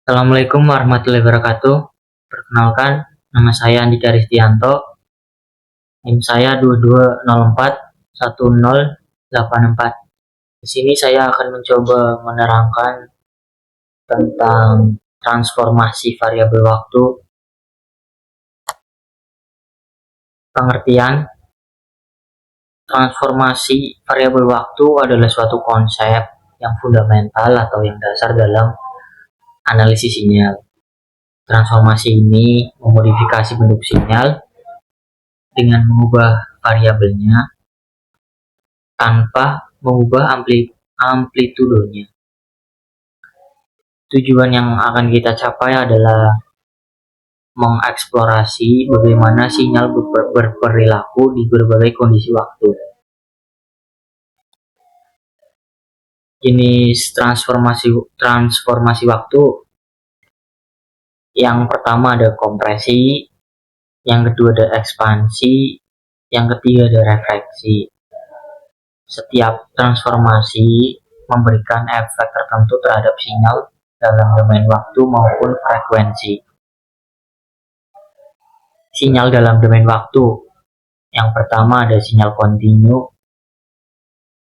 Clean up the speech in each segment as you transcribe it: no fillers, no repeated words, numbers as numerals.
Assalamualaikum warahmatullahi wabarakatuh. Perkenalkan, nama saya Andika Ristianto. NIM saya 22041084. Di sini saya akan mencoba menerangkan tentang transformasi variabel waktu. Pengertian transformasi variabel waktu adalah suatu konsep yang fundamental atau yang dasar dalam analisis sinyal. Transformasi ini memodifikasi bentuk sinyal dengan mengubah variabelnya tanpa mengubah amplitudonya. Tujuan yang akan kita capai adalah mengeksplorasi bagaimana sinyal berperilaku di berbagai kondisi waktu. Jenis transformasi waktu yang pertama ada kompresi, yang kedua ada ekspansi, yang ketiga ada refleksi. Setiap transformasi memberikan efek tertentu terhadap sinyal dalam domain waktu maupun frekuensi. Sinyal dalam domain waktu yang pertama ada sinyal kontinu,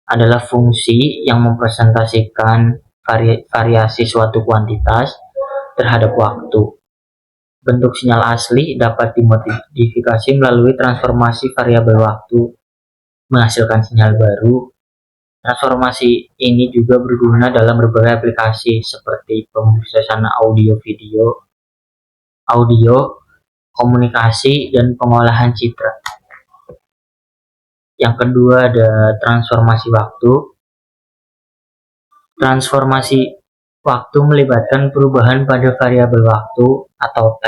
adalah fungsi yang mempresentasikan variasi suatu kuantitas terhadap waktu. Bentuk sinyal asli dapat dimodifikasi melalui transformasi variabel waktu, menghasilkan sinyal baru. Transformasi ini juga berguna dalam berbagai aplikasi seperti pemrosesan audio, komunikasi, dan pengolahan citra. Yang kedua ada transformasi waktu. Transformasi waktu melibatkan perubahan pada variabel waktu atau T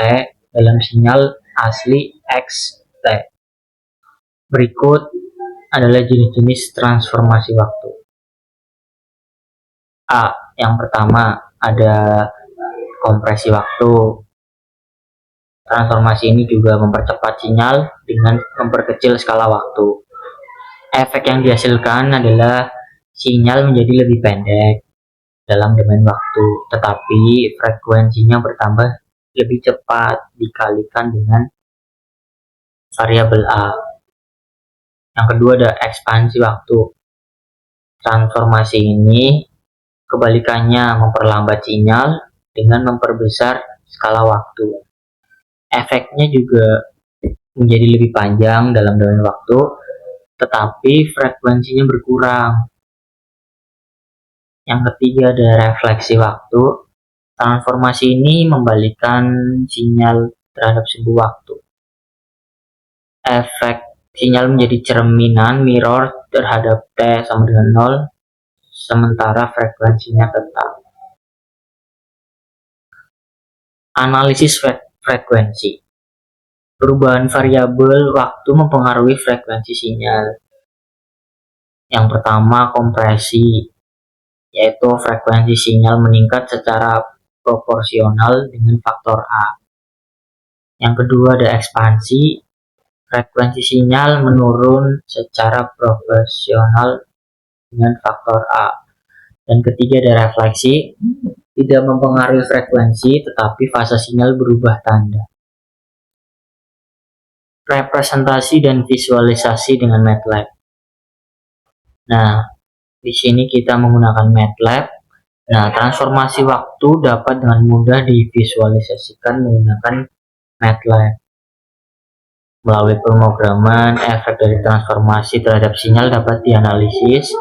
dalam sinyal asli X, T. Berikut adalah jenis-jenis transformasi waktu. A. Yang pertama ada kompresi waktu. Transformasi ini juga mempercepat sinyal dengan memperkecil skala waktu. Efek yang dihasilkan adalah sinyal menjadi lebih pendek dalam domain waktu, tetapi frekuensinya bertambah lebih cepat dikalikan dengan variabel A. Yang kedua ada ekspansi waktu. Transformasi ini kebalikannya memperlambat sinyal dengan memperbesar skala waktu. Efeknya juga menjadi lebih panjang dalam domain waktu, tetapi frekuensinya berkurang. Yang ketiga ada refleksi waktu. Transformasi ini membalikkan sinyal terhadap sebuah waktu. Efek sinyal menjadi cerminan mirror terhadap T sama dengan 0, sementara frekuensinya tetap. Analisis frekuensi. Perubahan variabel waktu mempengaruhi frekuensi sinyal. Yang pertama kompresi, yaitu frekuensi sinyal meningkat secara proporsional dengan faktor A. Yang kedua ada ekspansi, frekuensi sinyal menurun secara proporsional dengan faktor A. Dan ketiga ada refleksi, tidak mempengaruhi frekuensi tetapi fase sinyal berubah tanda. Representasi dan visualisasi dengan MATLAB. Nah, di sini kita menggunakan MATLAB. Nah, transformasi waktu dapat dengan mudah divisualisasikan menggunakan MATLAB. Melalui pemrograman, efek dari transformasi terhadap sinyal dapat dianalisis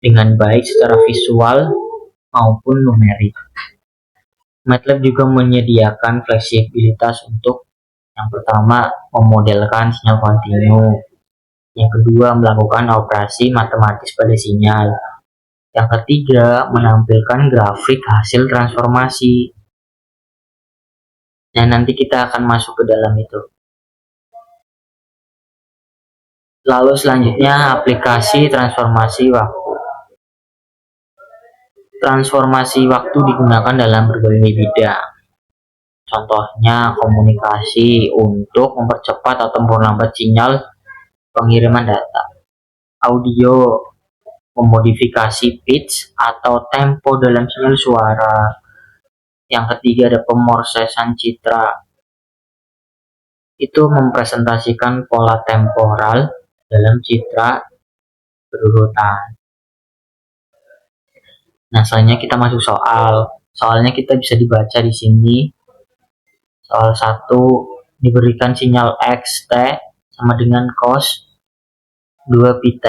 dengan baik secara visual maupun numerik. MATLAB juga menyediakan fleksibilitas untuk yang pertama memodelkan sinyal kontinu, yang kedua melakukan operasi matematis pada sinyal, yang ketiga menampilkan grafik hasil transformasi. Nah, nanti kita akan masuk ke dalam itu. Lalu selanjutnya aplikasi transformasi waktu. Transformasi waktu digunakan dalam berbagai bidang. Contohnya komunikasi untuk mempercepat atau memperlambat sinyal pengiriman data. Audio memodifikasi pitch atau tempo dalam sinyal suara. Yang ketiga ada pemrosesan citra. Itu mempresentasikan pola temporal dalam citra berurutan. Nah, selanjutnya kita masuk soal. Soalnya kita bisa dibaca di sini. Soal 1 diberikan sinyal X T sama dengan cos 2 pi T.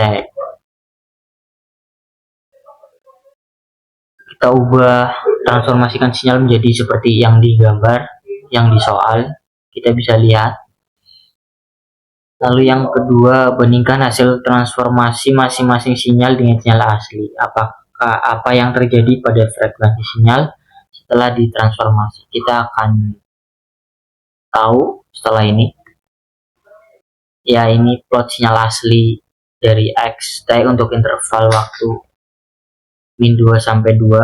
Kita ubah, transformasikan sinyal menjadi seperti yang digambar, yang di soal. Kita bisa lihat. Lalu yang kedua, bandingkan hasil transformasi masing-masing sinyal dengan sinyal asli. Apa yang terjadi pada frekuensi sinyal setelah ditransformasi. Kita akan tahu setelah ini. Ya, ini plot sinyal asli dari X T untuk interval waktu min 2 sampai 2.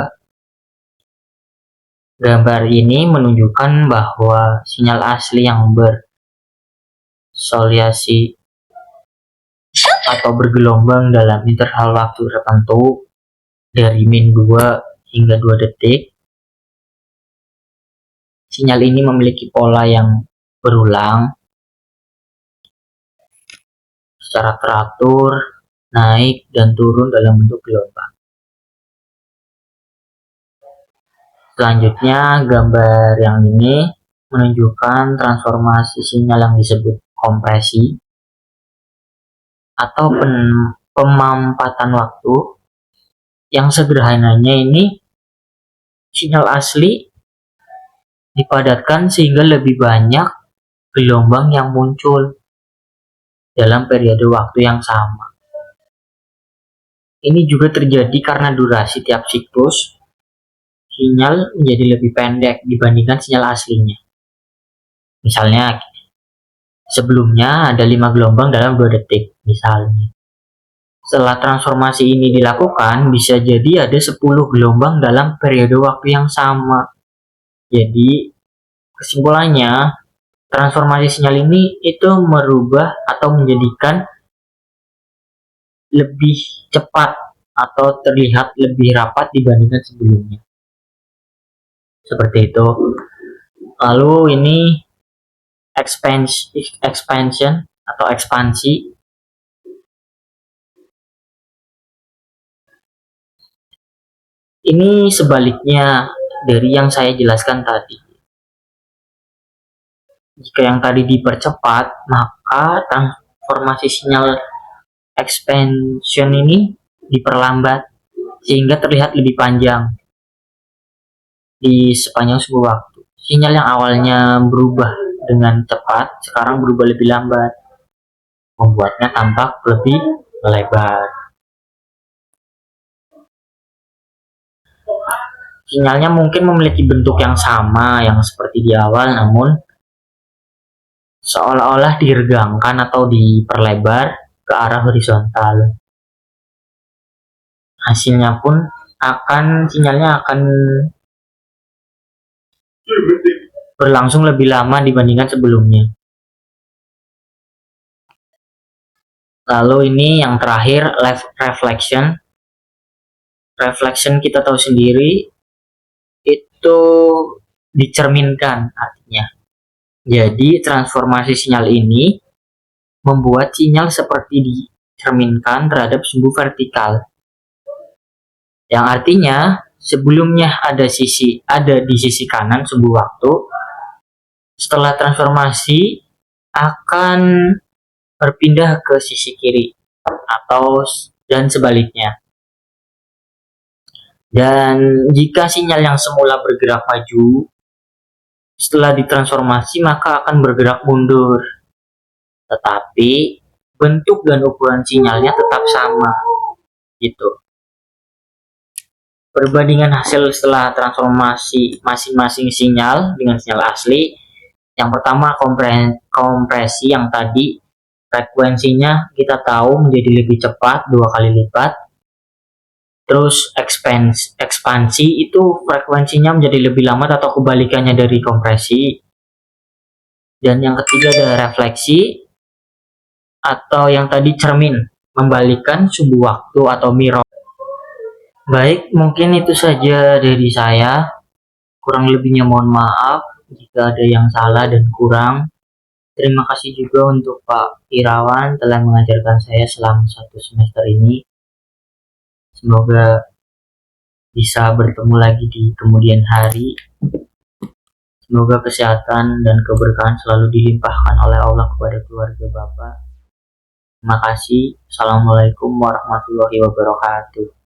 Gambar ini menunjukkan bahwa sinyal asli yang bersoliasi atau bergelombang dalam interval waktu tertentu dari min 2 hingga 2 detik. Sinyal ini memiliki pola yang berulang secara teratur, naik dan turun dalam bentuk gelombang. Selanjutnya, gambar yang ini menunjukkan transformasi sinyal yang disebut kompresi atau pemampatan waktu. Yang sederhananya ini, sinyal asli dipadatkan sehingga lebih banyak gelombang yang muncul dalam periode waktu yang sama. Ini juga terjadi karena durasi tiap siklus sinyal menjadi lebih pendek dibandingkan sinyal aslinya. Misalnya, sebelumnya ada 5 gelombang dalam 2 detik, misalnya. Setelah transformasi ini dilakukan, bisa jadi ada 10 gelombang dalam periode waktu yang sama. Jadi, kesimpulannya, transformasi sinyal ini itu merubah atau menjadikan lebih cepat atau terlihat lebih rapat dibandingkan sebelumnya. Seperti itu. Lalu ini expansion atau ekspansi. Ini sebaliknya dari yang saya jelaskan tadi. Jika yang tadi dipercepat, maka transformasi sinyal expansion ini diperlambat sehingga terlihat lebih panjang di sepanjang sebuah waktu. Sinyal yang awalnya berubah dengan cepat, sekarang berubah lebih lambat, membuatnya tampak lebih lebar. Sinyalnya mungkin memiliki bentuk yang sama, yang seperti di awal, namun seolah-olah diregangkan atau diperlebar ke arah horizontal. Hasilnya pun sinyalnya akan berlangsung lebih lama dibandingkan sebelumnya. Lalu ini yang terakhir, reflection. Reflection kita tahu sendiri itu dicerminkan artinya. Jadi transformasi sinyal ini membuat sinyal seperti dicerminkan terhadap sumbu vertikal. Yang artinya sebelumnya ada di sisi kanan sumbu waktu, setelah transformasi akan berpindah ke sisi kiri dan sebaliknya. Dan jika sinyal yang semula bergerak maju setelah ditransformasi maka akan bergerak mundur. Tetapi bentuk dan ukuran sinyalnya tetap sama. Gitu. Perbandingan hasil setelah transformasi masing-masing sinyal dengan sinyal asli. Yang pertama kompresi yang tadi frekuensinya kita tahu menjadi lebih cepat 2 kali lipat. Terus ekspansi itu frekuensinya menjadi lebih lambat atau kebalikannya dari kompresi. Dan yang ketiga ada refleksi atau yang tadi cermin, membalikkan sumbu waktu atau mirror. Baik, mungkin itu saja dari saya. Kurang lebihnya mohon maaf jika ada yang salah dan kurang. Terima kasih juga untuk Pak Irawan telah mengajarkan saya selama 1 semester ini. Semoga bisa bertemu lagi di kemudian hari. Semoga kesehatan dan keberkahan selalu dilimpahkan oleh Allah kepada keluarga Bapak. Terima kasih. Assalamualaikum warahmatullahi wabarakatuh.